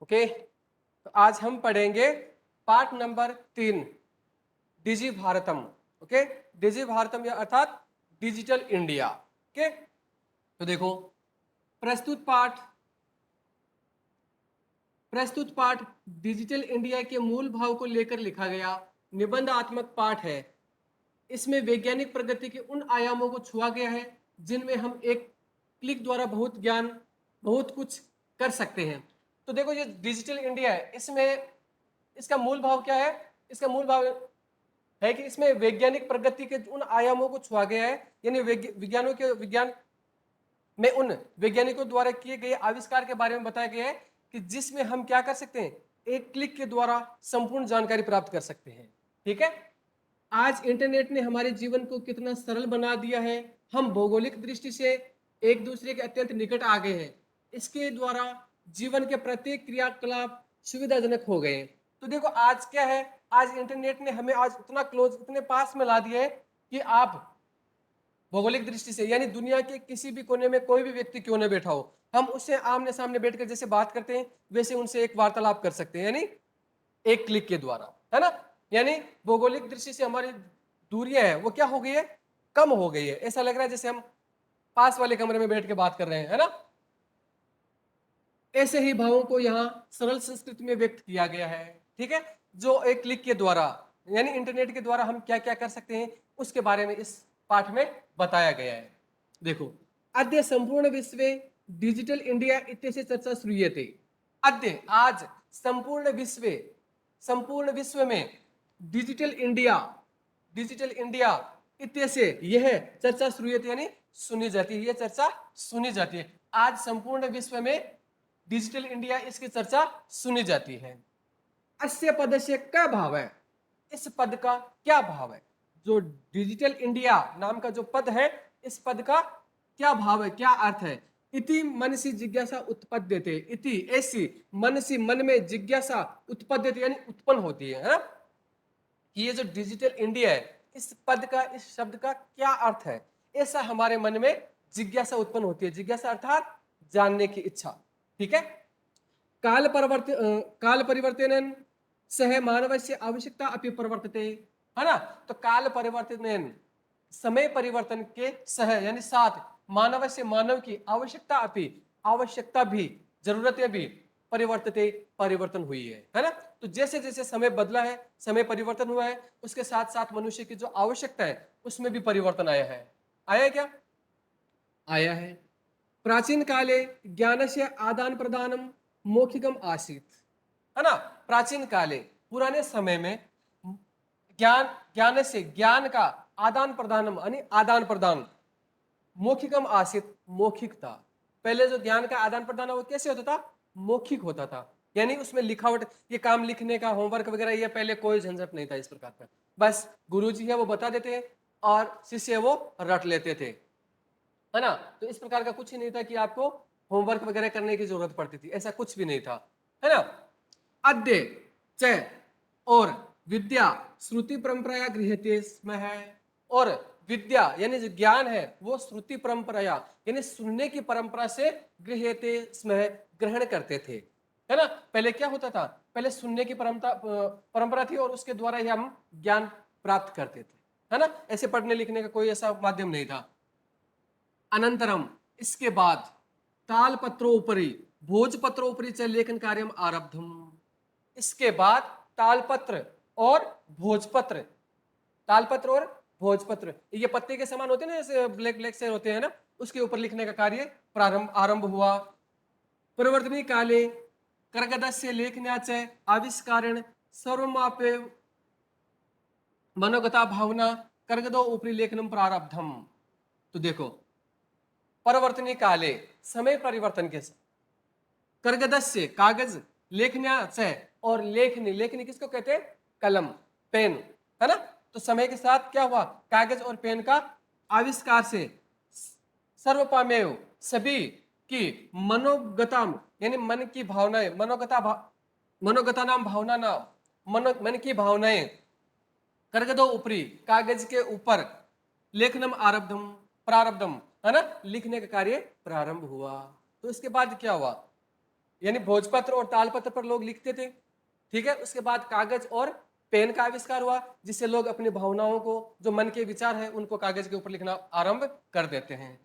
Okay, तो आज हम पढ़ेंगे पार्ट नंबर 3, डिजी भारतम। ओके, डिजी भारतम या अर्थात डिजिटल इंडिया। ओके, तो देखो, प्रस्तुत पाठ प्रस्तुत पाठ डिजिटल इंडिया के मूल भाव को लेकर लिखा गया निबंधात्मक पाठ है। इसमें वैज्ञानिक प्रगति के उन आयामों को छुआ गया है जिनमें हम एक क्लिक द्वारा बहुत कुछ कर सकते हैं। तो देखो, ये डिजिटल इंडिया है, इसमें इसका मूल भाव क्या है? इसका मूल भाव है कि इसमें वैज्ञानिक प्रगति के उन आयामों को छुआ गया है, यानी विज्ञान में उन वैज्ञानिकों द्वारा किए गए आविष्कार के बारे में बताया गया है कि जिसमें हम क्या कर सकते हैं, एक क्लिक के द्वारा संपूर्ण जानकारी प्राप्त कर सकते हैं। ठीक है, आज इंटरनेट ने हमारे जीवन को कितना सरल बना दिया है। हम भौगोलिक दृष्टि से एक दूसरे के अत्यंत निकट आ गए हैं। इसके द्वारा जीवन के प्रत्येक क्रियाकलाप सुविधाजनक हो गए। तो देखो, आज क्या है, आज इंटरनेट ने हमें आज इतना क्लोज, इतने पास में ला दिया है कि आप भौगोलिक दृष्टि से, यानी दुनिया के किसी भी कोने में कोई भी व्यक्ति क्यों न बैठा हो, हम उससे आमने सामने बैठकर जैसे बात करते हैं वैसे उनसे एक वार्तालाप कर सकते हैं, यानी एक क्लिक के द्वारा, है ना। यानी भौगोलिक दृष्टि से हमारी दूरियां है वो क्या हो गई है, कम हो गई है। ऐसा लग रहा है जैसे हम पास वाले कमरे में बैठ के बात कर रहे हैं, है ना। ऐसे ही भावों को यहाँ सरल संस्कृति में व्यक्त किया गया है। ठीक है, जो एक क्लिक के द्वारा, यानी इंटरनेट के द्वारा हम क्या क्या कर सकते हैं उसके बारे में इस पाठ में बताया गया है। देखो, अद्य संपूर्ण विश्व डिजिटल इंडिया इत्यस्य चर्चा श्रूयते। अद्य, आज, संपूर्ण विश्व में डिजिटल इंडिया इत्यस्य, यह चर्चा श्रूयते यानी सुनी जाती है, यह चर्चा सुनी जाती है। आज संपूर्ण विश्व में डिजिटल इंडिया, इसकी चर्चा सुनी जाती है। अस्य पदस्य क्या भाव है? इस पद का क्या भाव है? जो डिजिटल इंडिया नाम का जो पद है, इस पद का क्या भाव है, क्या अर्थ है? इति मनसी जिज्ञासा उत्पद्यते। इति, ऐसी, मनसी, मन में, जिज्ञासा उत्पद्यते यानी उत्पन्न होती है ना? कि ये जो डिजिटल इंडिया है, इस पद का, इस शब्द का क्या अर्थ है, ऐसा हमारे मन में जिज्ञासा उत्पन्न होती है। जिज्ञासा अर्थात जानने की इच्छा। ठीक है, काल परिवर्तन सह मानवस्य आवश्यकता अपि परिवर्तते, है ना। तो काल परिवर्तन, समय परिवर्तन के सह यानी साथ, मानवस्य, मानव की, आवश्यकता अपि, आवश्यकता भी, जरूरतें भी, परिवर्तते, परिवर्तन हुई है ना। तो जैसे जैसे समय बदला है, समय परिवर्तन हुआ है, उसके साथ साथ मनुष्य की जो आवश्यकता है उसमें भी परिवर्तन आया है। आया है क्या? आया है। प्राचीन काले ज्ञान से आदान प्रदानम मौखिकम आसीत, है ना। प्राचीन काले, पुराने समय में ज्ञान का आदान प्रदानम यानी आदान प्रदान, मौखिकम आसीत, मौखिक था। पहले जो ज्ञान का आदान प्रदान है वो कैसे होता था? मौखिक होता था, यानी उसमें लिखावट, ये काम लिखने का, होमवर्क वगैरह, ये पहले कोई झंझट नहीं था इस प्रकार का। बस गुरुजी है वो बता देते हैं और शिष्य वो रट लेते थे, है ना। तो इस प्रकार का कुछ ही नहीं था कि आपको होमवर्क वगैरह करने की जरूरत पड़ती थी, ऐसा कुछ भी नहीं था, है ना। अद्य च, और विद्या श्रुति परंपरा गृह्यते स्म है, और विद्या यानी जो ज्ञान है वो श्रुति परंपरा यानी सुनने की परंपरा से गृह्यते स्म है, ग्रहण करते थे, है ना। पहले क्या होता था? पहले सुनने की परंपरा थी और उसके द्वारा ही हम ज्ञान प्राप्त करते थे, है ना। ऐसे पढ़ने लिखने का कोई ऐसा माध्यम नहीं था। अनंतरम, इसके बाद, तालपत्रोपरि भोजपत्रोपरि च लेखन कार्यम आरब्धम। इसके बाद तालपत्र और भोजपत्र, तालपत्र और भोजपत्र, ये पत्ते के समान होते हैं ना, जैसे ब्लैक ब्लैक से होते हैं ना, उसके ऊपर लिखने का कार्य आरंभ हुआ। परिवर्तनी काले कर्गदस्य लेखनाचे आविष्कारेण सर्वमापे मनोगता भावना कर्गदो ऊपरी लेखनम प्रारब्धम। तो देखो, परिवर्तनी काले, समय परिवर्तन के साथ, कर्गदस्य कागज, लेखना से, और लेखनी, लेखनी किसको कहते हैं? कलम, पेन, है ना। तो समय के साथ क्या हुआ? कागज और पेन का आविष्कार से सर्वपामेव, सभी की, मनोगताम यानी मन की भावनाएं, मनोगता नाम भावना नाम, मन की भावनाएं, कर्गदो ऊपरी, कागज के ऊपर, लेखनम आरब्धम, प्रारब्धम, है ना, लिखने का कार्य प्रारंभ हुआ। तो इसके बाद क्या हुआ? यानी भोजपत्र और तालपत्र पर लोग लिखते थे। ठीक है, उसके बाद कागज और पेन का आविष्कार हुआ, जिससे लोग अपनी भावनाओं को, जो मन के विचार है, उनको कागज के ऊपर लिखना आरंभ कर देते हैं।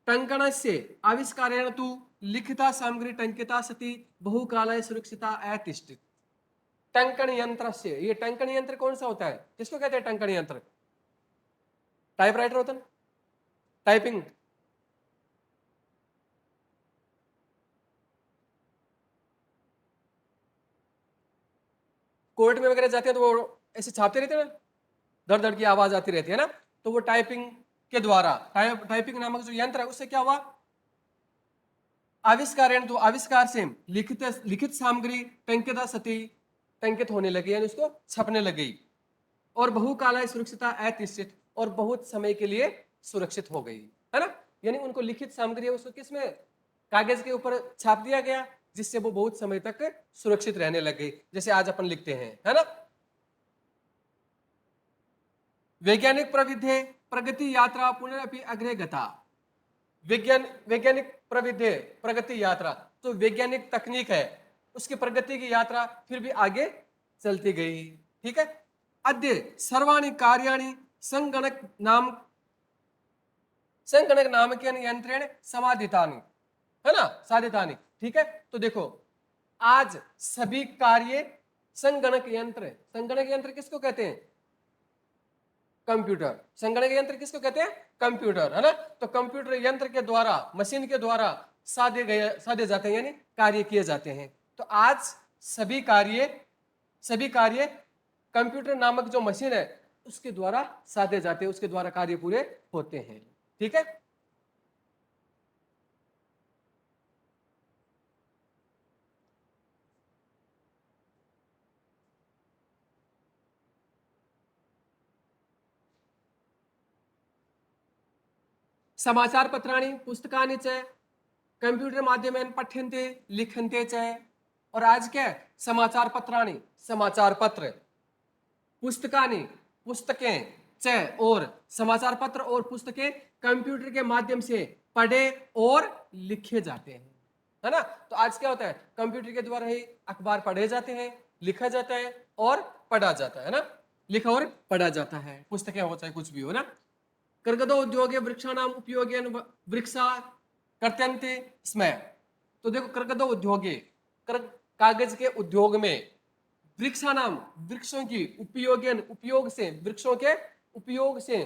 टंकणस्य आविष्कारेण तु लिखिता सामग्री टंकिता सती बहुकालाय सुरक्षिता अतिष्ठित। टंकण यंत्र से, ये टंकण यंत्र कौन सा होता है, किसको कहते हैं टंकण यंत्र? टाइपराइटर होता है ना, टाइपिंग। कोर्ट में वगैरह जाते हैं तो वो ऐसे छापते रहते हैं ना, धड़ धड़ की आवाज आती रहती है ना, तो वो टाइपिंग के द्वारा, टाइपिंग नामक जो यंत्र है, उससे क्या हुआ, आविष्कारेण तो आविष्कार से लिखित लिखित सामग्री टंकिता सती, टंकित होने लगी, यानी उसको छपने लगी, और बहुकालाय सुरक्षिता अतिष्ठित, और बहुत समय के लिए सुरक्षित हो गई, है ना। यानी उनको लिखित सामग्री है उसको किसमें, कागज के ऊपर छाप दिया गया, जिससे वो बहुत समय तक सुरक्षित रहने लग गई, जैसे आज अपन लिखते हैं, है ना। वैज्ञानिक प्रविधि प्रगति यात्रा पुनरअपि अग्रे गता। वैज्ञानिक प्रविधि प्रगति यात्रा, तो वैज्ञानिक तकनीक है, उसकी प्रगति की यात्रा फिर भी आगे चलती गई। ठीक है, अद्य सर्वाणि कार्याणि संगणक नामकेन यंत्रेण समाधितानि, है ना, साधितानि। ठीक है, तो देखो आज सभी कार्य संगणक यंत्र किसको कहते हैं, कंप्यूटर। संगणक यंत्र किसको कहते हैं, कंप्यूटर, है ना। तो कंप्यूटर यंत्र के द्वारा, मशीन के द्वारा साधे जाते हैं, यानी कार्य किए जाते हैं। तो आज सभी कार्य कंप्यूटर नामक जो मशीन है उसके द्वारा साधे जाते हैं, उसके द्वारा कार्य पूरे होते हैं। ठीक है, समाचार पत्राणि पुस्तकानि च कंप्यूटर माध्यमेन पठ्यन्ते लिखन्ते च। और आज क्या है, समाचार पत्राणि समाचार पत्र, पुस्तकानि पुस्तकें च, और समाचार पत्र और पुस्तकें कंप्यूटर के माध्यम से पढ़े और लिखे जाते हैं, है ना। तो आज क्या होता है, कंप्यूटर के द्वारा ही अखबार पढ़े जाते हैं, लिखा जाता है और पढ़ा जाता है ना, लिखा और पढ़ा जाता है, पुस्तकें हो चाहे कुछ भी हो ना। कर्गदो उद्योगे वृक्षाणाम उपयोगेन वृक्षा कर्त्यन्ते स्म। तो देखो कर्गदो उद्योगे, कागज के उद्योग में, वृक्षाणाम वृक्षों की उपयोगेन उपयोग से, वृक्षों के उपयोग से,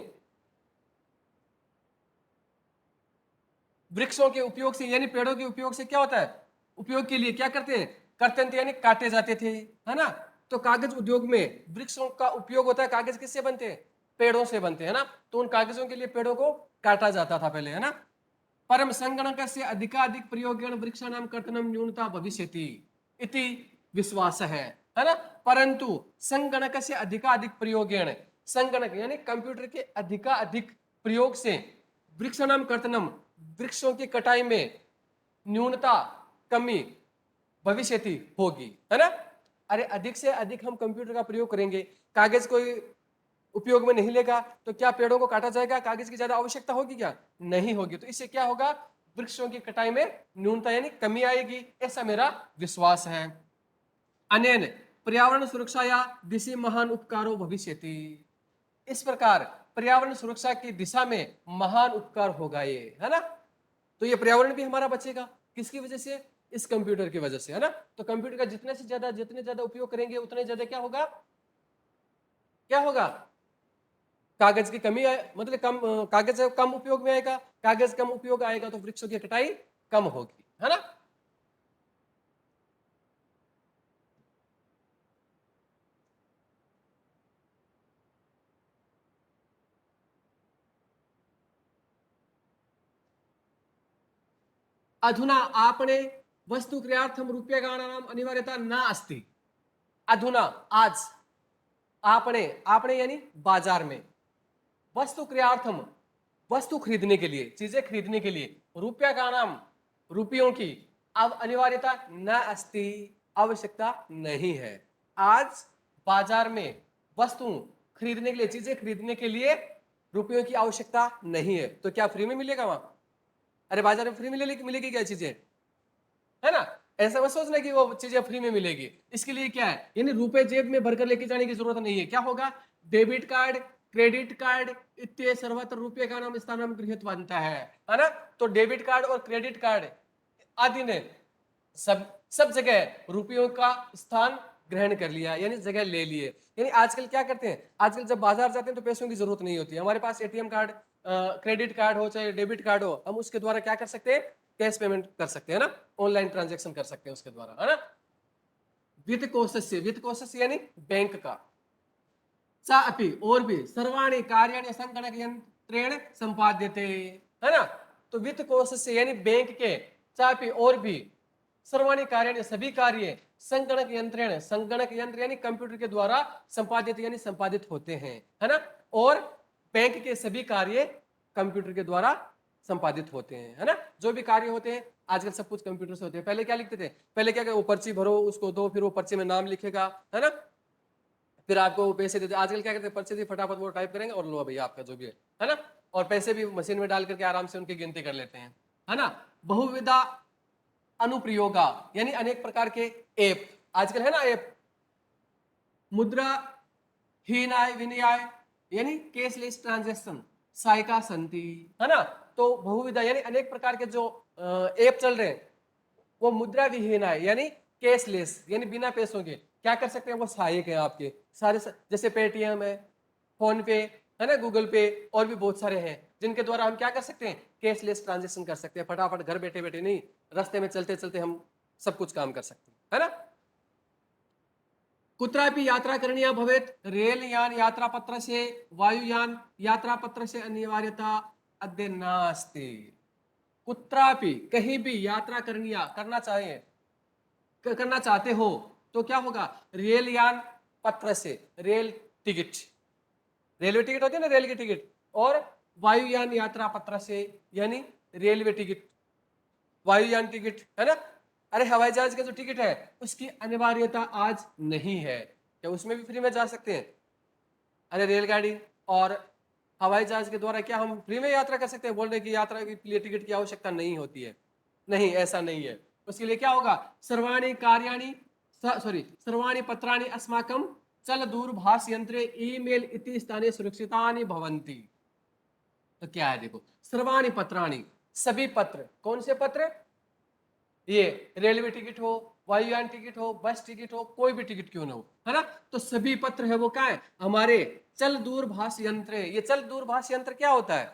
वृक्षों के उपयोग से यानी पेड़ों के उपयोग से क्या होता है, उपयोग के लिए क्या करते हैं, कर्तन्ते यानी काटे जाते थे, है ना। तो कागज उद्योग में वृक्षों का उपयोग होता है, कागज किससे बनते हैं, पेड़ों से बनते हैं ना। तो उन कागजों के लिए पेड़ों को काटा जाता था पहले, है ना। परम संगणक से अधिकाधिक प्रयोगेण वृक्षाणाम कर्तनम न्यूनता भविष्यति इति विश्वास है ना। परंतु संगणक से अधिकाधिक प्रयोगेण, संगणक यानी कंप्यूटर के अधिकाधिक प्रयोग से वृक्षाणाम कर्तनम वृक्षों की कटाई में न्यूनता कमी भविष्यति होगी, है ना। अरे अधिक से अधिक हम कंप्यूटर का प्रयोग करेंगे, कागज कोई उपयोग में नहीं लेगा, तो क्या पेड़ों को काटा जाएगा, कागज की ज्यादा आवश्यकता होगी क्या, नहीं होगी। तो इससे क्या होगा, वृक्षों की कटाई में न्यूनता यानी कमी आएगी, ऐसा मेरा विश्वास है। अनेन पर्यावरण सुरक्षा या दिशा महान उपकारो भविष्यति। इस प्रकार पर्यावरण सुरक्षा की दिशा में महान उपकार होगा ये, है ना। तो ये पर्यावरण भी हमारा बचेगा, किसकी वजह से, इस कंप्यूटर की वजह से, है ना। तो कंप्यूटर का जितने ज्यादा उपयोग करेंगे उतने ज्यादा क्या होगा, क्या होगा, कागज की कमी मतलब कम, कागज कम उपयोग में आएगा, कागज कम उपयोग आएगा तो वृक्षों की कटाई कम होगी, है ना। अधुना आपने वस्तु क्रियार्थम रूप्यकाणाम अनिवार्यता न अस्ति। अधुना आज, आपने, आपने यानी बाजार में, वस्तु क्रियार्थम वस्तु खरीदने के लिए, चीजें खरीदने के लिए, रुपया का नाम रुपयों की, अब अनिवार्यता न अस्ति, आवश्यकता नहीं है। आज बाजार में वस्तु खरीदने के लिए, चीजें खरीदने के लिए रुपयों की आवश्यकता नहीं है। तो क्या फ्री में मिलेगा वहां, अरे बाजार में फ्री मिलेगी क्या चीजें, है ना। ऐसा मत सोचना कि वो चीजें फ्री में मिलेगी। इसके लिए क्या है, यानी रुपए जेब में भरकर लेके जाने की जरूरत नहीं है। क्या होगा, डेबिट कार्ड, क्रेडिट कार्ड इत्यादि सर्वत्र रुपये का नाम स्थान गृहीत बनता है ना। तो डेबिट कार्ड और क्रेडिट कार्ड आदि ने सब जगह रुपयों का स्थान ग्रहण कर लिया, यानी जगह ले लिए। यानी आजकल क्या करते हैं, आजकल जब बाजार जाते हैं तो पैसों की जरूरत नहीं होती, हमारे पास एटीएम कार्ड, क्रेडिट कार्ड हो चाहे डेबिट कार्ड हो, हम उसके द्वारा क्या कर सकते हैं, कैश पेमेंट कर सकते हैं ना, ऑनलाइन ट्रांजेक्शन कर सकते हैं उसके द्वारा, है ना। वित्त कोशस्य यानी बैंक का, सा अपि और भी सर्वाणि कार्याणि संगणक यंत्रेण संपाद्यते, है ना। तो वित्त कोशस्य यानी बैंक के, चापि और भी, सर्वाणि कार्याणि सभी कार्य, संगणक यंत्र यानी कंप्यूटर के द्वारा संपादित यानी संपादित होते हैं, है ना। और बैंक के सभी कार्य कंप्यूटर के द्वारा संपादित होते हैं, है ना। जो भी कार्य होते हैं आजकल सब कुछ कंप्यूटर से होते हैं। पहले क्या लिखते थे, पहले क्या वो पर्ची भरो उसको दो, फिर वो पर्ची में नाम लिखेगा, है ना, फिर आपको पैसे देते। आजकल क्या करते हैं, पर्ची दी फटाफट वो टाइप करेंगे और लो भैया आपका जो भी है ना। और पैसे भी मशीन में डाल करके आराम से उनकी गिनती कर लेते हैं, है ना। बहुविधा अनुप्रयोगा यानी अनेक प्रकार के ऐप आजकल है ना, ऐप मुद्रा हीनाय विनिमय यानी कैशलेस ट्रांजैक्शन साइका संति, है ना। तो बहुविधा यानी अनेक प्रकार के जो ऐप चल रहे हैं वो मुद्रा विहीन है यानी कैशलेस यानी बिना पैसों के क्या कर सकते हैं, वो सहायक है आपके सारे जैसे पेटीएम है, फोन पे है ना, गूगल पे, और भी बहुत सारे हैं जिनके द्वारा हम क्या कर सकते हैं, कैशलेस ट्रांजेक्शन कर सकते हैं, फटाफट घर बैठे बैठे नहीं, रास्ते में चलते चलते हम सब कुछ काम कर सकते हैं, है ना। कुत्रापि यात्रा करणीया भवेत, रेल यान यात्रा पत्र से, वायुयान यात्रा पत्र से अनिवार्यता अद्य नास्ति। कुत्रापि कहीं भी यात्रा करणीया करना चाहते हो तो क्या होगा, रेल यान पत्र से, रेल टिकट, रेलवे टिकट होती है ना, रेल की टिकट, और वायुयान यात्रा पत्र से यानी रेलवे टिकट, वायुयान टिकट, है ना। अरे हवाई जहाज का जो टिकट है उसकी अनिवार्यता आज नहीं है, क्या उसमें भी फ्री में जा सकते हैं। अरे रेलगाड़ी और हवाई जहाज के द्वारा क्या हम फ्री में यात्रा कर सकते हैं, बोल रहे कि यात्रा के लिए टिकट की आवश्यकता नहीं होती है, नहीं ऐसा नहीं है। उसके लिए क्या होगा, सर्वाणि कार्याणि सर्वाणि पत्राणि अस्माकं चल दूरभाष यंत्रे ईमेल इति स्थाने सुरक्षितानि भवन्ति। तो क्या है देखो, सर्वाणि पत्राणि सभी पत्र, कौन से पत्र, ये रेलवे टिकट हो, वायुयान टिकट हो, बस टिकट हो, कोई भी टिकट क्यों ना हो, है ना। तो सभी पत्र है वो क्या है, हमारे चल दूरभाष यंत्र। ये चल दूरभाष यंत्र क्या होता है,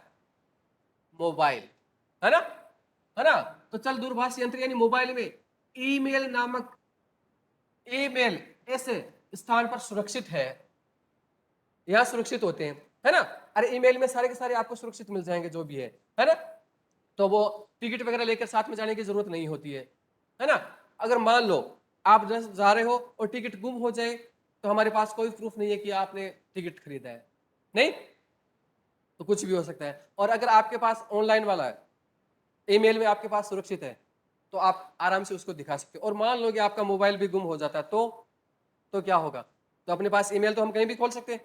मोबाइल, है ना, है ना। तो चल दूरभाष यंत्र यानी मोबाइल में ईमेल नामक, ईमेल ऐसे स्थान पर सुरक्षित है, यहाँ सुरक्षित होते हैं, है ना। अरे ईमेल में सारे के सारे आपको सुरक्षित मिल जाएंगे जो भी है ना। तो वो टिकट वगैरह लेकर साथ में जाने की जरूरत नहीं होती है ना। अगर मान लो आप जा रहे हो और टिकट गुम हो जाए तो हमारे पास कोई प्रूफ नहीं है कि आपने टिकट खरीदा है, नहीं, तो कुछ भी हो सकता है। और अगर आपके पास ऑनलाइन वाला है, ईमेल में आपके पास सुरक्षित है, तो आप आराम से उसको दिखा सकते हो। और मान लो कि आपका मोबाइल भी गुम हो जाता है तो क्या होगा, तो अपने पास ईमेल तो हम कहीं भी खोल सकते हैं,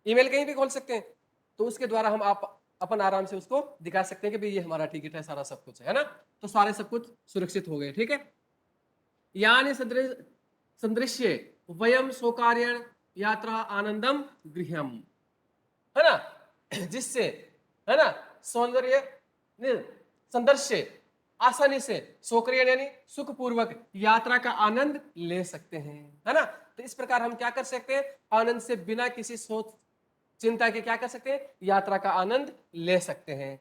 ईमेल कहीं भी खोल सकते हैं, तो उसके द्वारा हम आप अपन आराम से उसको दिखा सकते हैं कि भाई ये हमारा टिकट है, सारा सब कुछ है ना। तो सारे सब कुछ सुरक्षित हो गए, ठीक है। यानी संदृश्य वयम स्वकार्यण यात्रा आनंदम गृहम, है ना, जिससे, है ना, सौंदर्य संदर्श्य आसानी से स्वक्रिय यानी सुखपूर्वक यात्रा का आनंद ले सकते हैं, है ना। तो इस प्रकार हम क्या कर सकते हैं, आनंद से बिना किसी सोच चिंता के क्या कर सकते हैं, यात्रा का आनंद ले सकते हैं।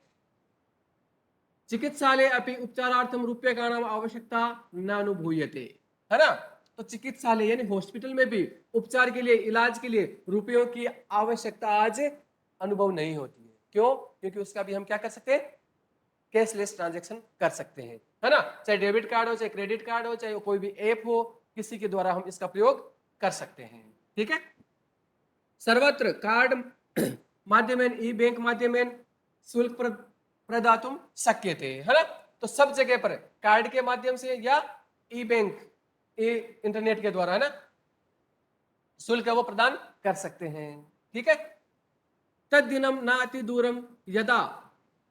चिकित्सालय अपनी उपचारार्थम रूप्यकाणाम आवश्यकता न अनुभूयते, है ना। तो चिकित्सालय यानी हॉस्पिटल में भी उपचार के लिए, इलाज के लिए रुपयों की आवश्यकता आज अनुभव नहीं होती है। क्यों, क्योंकि उसका भी हम क्या कर सकते हैं, कैशलेस ट्रांजैक्शन कर सकते हैं, है ना। चाहे डेबिट कार्ड हो, चाहे क्रेडिट कार्ड हो, चाहे कोई भी ऐप हो, किसी के द्वारा हम इसका प्रयोग कर सकते हैं, ठीक है। सर्वत्र कार्ड माध्यमेन, ई बैंक माध्यमेन शुल्क प्रदातुम शक्यते, है ना। तो सब जगह पर कार्ड के माध्यम से या ई बैंक, इंटरनेट के द्वारा, है ना, शुल्क वो प्रदान कर सकते हैं, ठीक है। तद्दिनम नाति दूरम यदा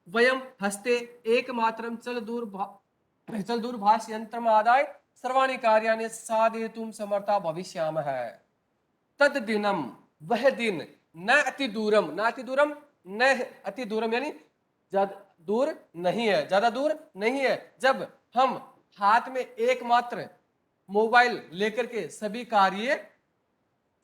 वयम हस्ते एकमात्रम चल दूर चल दूरभाष यंत्र आदाय सर्वाणि कार्याणि साधयितुं समर्था भविष्यामः। तद दिनम, वह दिन, न अति दूरम, न अति दूरम, न अति दूरम यानी ज्यादा दूर नहीं है, ज्यादा दूर नहीं है, जब हम हाथ में एकमात्र मोबाइल लेकर के सभी कार्य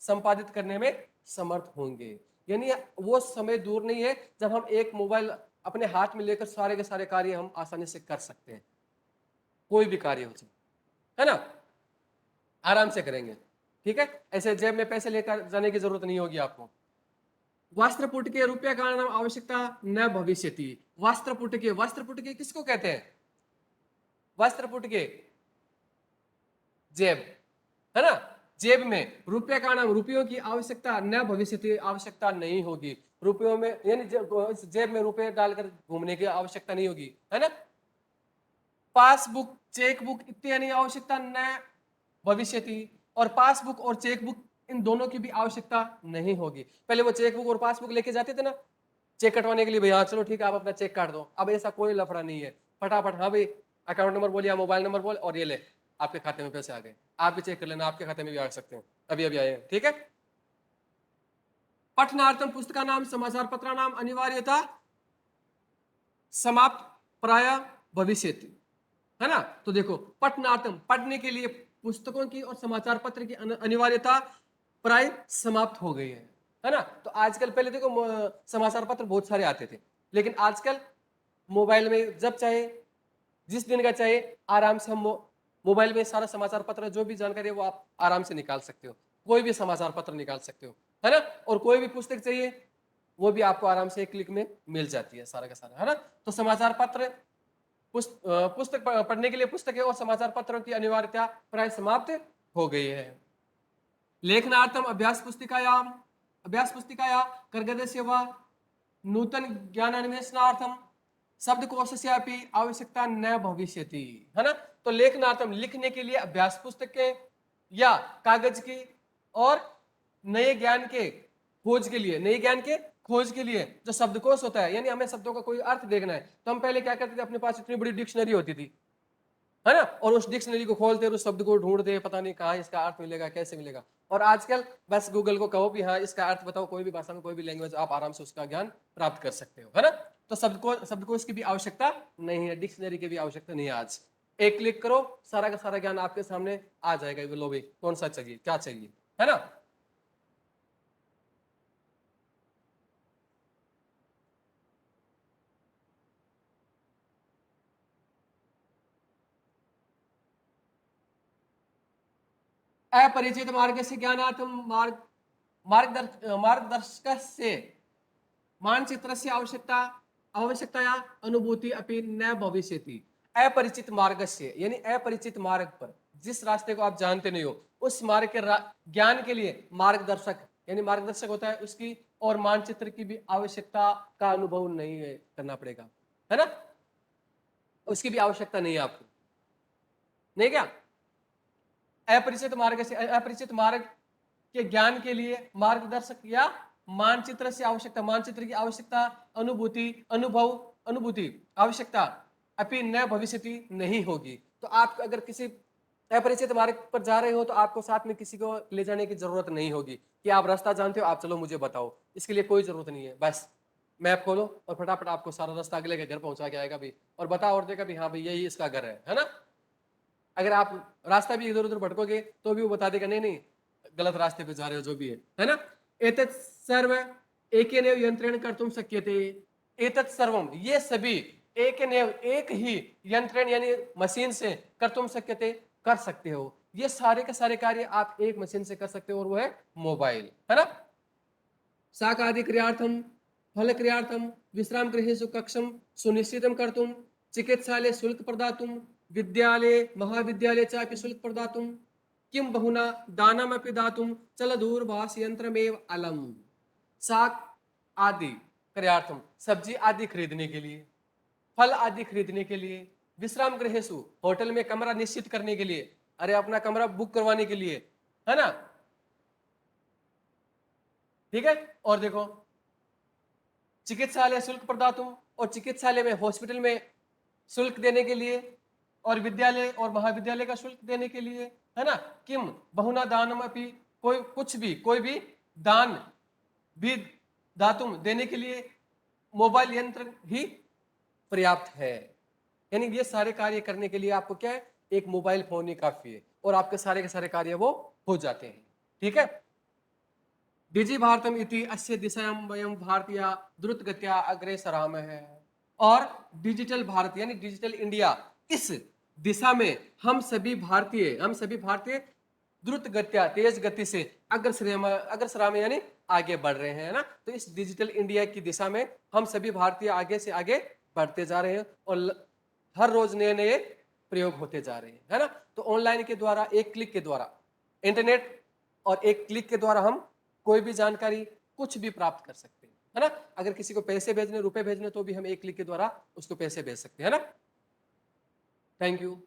संपादित करने में समर्थ होंगे। यानी वो समय दूर नहीं है जब हम एक मोबाइल अपने हाथ में लेकर सारे के सारे कार्य हम आसानी से कर सकते हैं, कोई भी कार्य हो जाए, है ना, आराम से करेंगे। ठीक है, ऐसे जेब में पैसे लेकर जाने की जरूरत नहीं होगी आपको। वस्त्रपुटके रुपया कारण आवश्यकता न भविष्यति। वस्त्रपुटके, वस्त्रपुटके किसको कहते हैं? वस्त्रपुटके जेब, है ना, जेब में रुपये का नाम, रुपयों की आवश्यकता न भविष्य, आवश्यकता नहीं होगी रुपयों में, यानी जेब में रुपए डालकर घूमने की आवश्यकता नहीं होगी, है ना। पासबुक, चेकबुक इत्यादि आवश्यकता न भविष्यति, और पासबुक और चेकबुक इन दोनों की भी आवश्यकता नहीं होगी। पहले वो चेकबुक और पासबुक लेके जाते थे ना चेक कटवाने के लिए, भैया चलो ठीक है आप अपना चेक काट दो। अब ऐसा कोई लफड़ा नहीं है, फटाफट हाँ भाई अकाउंट नंबर बोल या मोबाइल नंबर बोल और ये ले आपके खाते में पैसे आ गए। आप भी चेक कर लेना, आपके खाते में भी आ सकते हैं, अभी अभी आए हैं। ठीक है, पठनार्थम पुस्तका नाम समाचार पत्रा नाम अनिवार्यता समाप्त प्राय भविष्यति, है ना। तो देखो पठनार्थम, पढ़ने के लिए पुस्तकों की और समाचार पत्र की अनिवार्यता प्राय समाप्त हो गई है ना। तो आजकल, पहले देखो समाचार पत्र बहुत सारे आते थे, लेकिन आजकल मोबाइल में जब चाहे जिस दिन का चाहे आराम से हम मोबाइल में सारा समाचार पत्र जो भी जानकारी है वो आप आराम से निकाल सकते हो, कोई भी समाचार पत्र निकाल सकते हो, है ना। और कोई भी पुस्तक चाहिए वो भी आपको आराम से एक क्लिक में मिल जाती है, सारा का सारा, है ना। तो समाचार पत्र, पुस्तक पढ़ने के लिए पुस्तकें और समाचार पत्रों की अनिवार्यता प्राय समाप्त हो गई है। लेखनार्थम अभ्यास पुस्तिकाया कर्गदस्य वा नूतन ज्ञान अन्वेषणार्थम शब्दकोशस्यापि आवश्यकता न भविष्यति, है ना। तो लेखनार्थम, लिखने के लिए अभ्यास पुस्तकें या कागज की, और नए ज्ञान के खोज के लिए, नए ज्ञान के खोज के लिए जो शब्दकोश होता है, यानी हमें शब्दों का कोई अर्थ देखना है तो हम पहले क्या करते थे, अपने पास इतनी बड़ी डिक्शनरी होती थी, है ना, और उस डिक्शनरी को खोलते उस शब्द को ढूंढते, पता नहीं कहाँ इसका अर्थ मिलेगा, कैसे मिलेगा। और आजकल बस गूगल को कहो भी हाँ इसका अर्थ बताओ, कोई भी भाषा में कोई भी लैंग्वेज, आप आराम से उसका ज्ञान प्राप्त कर सकते हो, है ना। तो शब्दकोश की भी आवश्यकता नहीं है, डिक्शनरी की भी आवश्यकता नहीं है। आज एक क्लिक करो, सारा का सारा ज्ञान आपके सामने आ जाएगा। लो भाई कौन सा चाहिए, क्या चाहिए, है ना। अपरिचित मार्ग से ज्ञानार्थम मार्गदर्शक से मानचित्र से आवश्यकताया अनुभूति अपनी न भविष्यति। अपरिचित मार्ग से यानी अपरिचित मार्ग पर, जिस रास्ते को आप जानते नहीं हो उस मार्ग के ज्ञान के लिए मार्गदर्शक, यानी मार्गदर्शक होता है उसकी, और मानचित्र की भी आवश्यकता का अनुभव नहीं है, करना पड़ेगा, है ना। उसकी भी आवश्यकता नहीं है आपको, नहीं क्या। अपरिचित मार्ग के ज्ञान के लिए मार्गदर्शक या मानचित्र से आवश्यकता, मानचित्र की आवश्यकता, अनुभूति आवश्यकता अपनी न भविष्यति नहीं होगी। तो आप अगर किसी अपरिचित मार्ग पर जा रहे हो तो आपको साथ में किसी को ले जाने की जरूरत नहीं होगी कि आप रास्ता जानते हो, आप चलो मुझे बताओ, इसके लिए कोई जरूरत नहीं है। बस मैप खोलो और फटाफट आपको सारा रास्ता अगले के घर पहुंचा के आएगा भी, और बता और देगा भी हाँ भाई यही इसका घर है ना। अगर आप रास्ता भी इधर उधर भटकोगे तो भी वो बता देगा नहीं नहीं गलत रास्ते पे जा रहे हो, जो भी है ना। एतत् सर्व एकेनैव यंत्रेण कर्तुम शक्यते। एतत् सर्वम, ये सभी एकेनैव, एक ही, यंत्रेण यानी मशीन से, कर्तुम शक्यते कर सकते हो। ये सारे के सारे कार्य आप एक मशीन से कर सकते हो, और वो है मोबाइल, है ना। शाकादि क्रियार्थम, फल क्रियार्थम, विश्राम गृहेषु कक्षम सुनिश्चितं कर्तुं, चिकित्सालय शुल्क प्रदातुं, विद्यालये महाविद्यालये चापि शुल्क प्रदातुं, किं बहुना दानमपि दातुं चलदूरभाषयंत्रमेव अलम। शाक आदि क्रियार्थम, सब्जी आदि खरीदने के लिए, फल आदि खरीदने के लिए, विश्राम गृहेषु होटल में कमरा निश्चित करने के लिए, अरे अपना कमरा बुक करवाने के लिए, है ना। ठीक है, और देखो चिकित्सालय शुल्क प्रदातुम, और चिकित्सालय में, हॉस्पिटल में शुल्क देने के लिए, और विद्यालय और महाविद्यालय का शुल्क देने के लिए, है ना। किम बहुना दानम अपि, कोई भी दान भी दातुम देने के लिए मोबाइल यंत्र ही पर्याप्त है। यानी ये सारे कार्य करने के लिए आपको क्या है, एक मोबाइल फोन ही काफी है और आपके सारे के सारे कार्य वो हो जाते हैं। ठीक है। डिजि भारतम इति अस्य दिशायां वयं भारतीय द्रुत गत्या अग्रे सरामः है। और डिजिटल भारत यानी डिजिटल इंडिया, इस दिशा में हम सभी भारतीय द्रुत गत्या तेज गति से अग्रसराम यानी आगे बढ़ रहे हैं, है ना। तो इस डिजिटल इंडिया की दिशा में हम सभी भारतीय आगे से आगे बढ़ते जा रहे हैं और हर रोज नए नए प्रयोग होते जा रहे हैं, है ना। तो ऑनलाइन के द्वारा, एक क्लिक के द्वारा, इंटरनेट और एक क्लिक के द्वारा हम कोई भी जानकारी कुछ भी प्राप्त कर सकते हैं, है ना। अगर किसी को पैसे भेजने, रुपए भेजने, तो भी हम एक क्लिक के द्वारा उसको पैसे भेज सकते हैं, है ना। Thank you.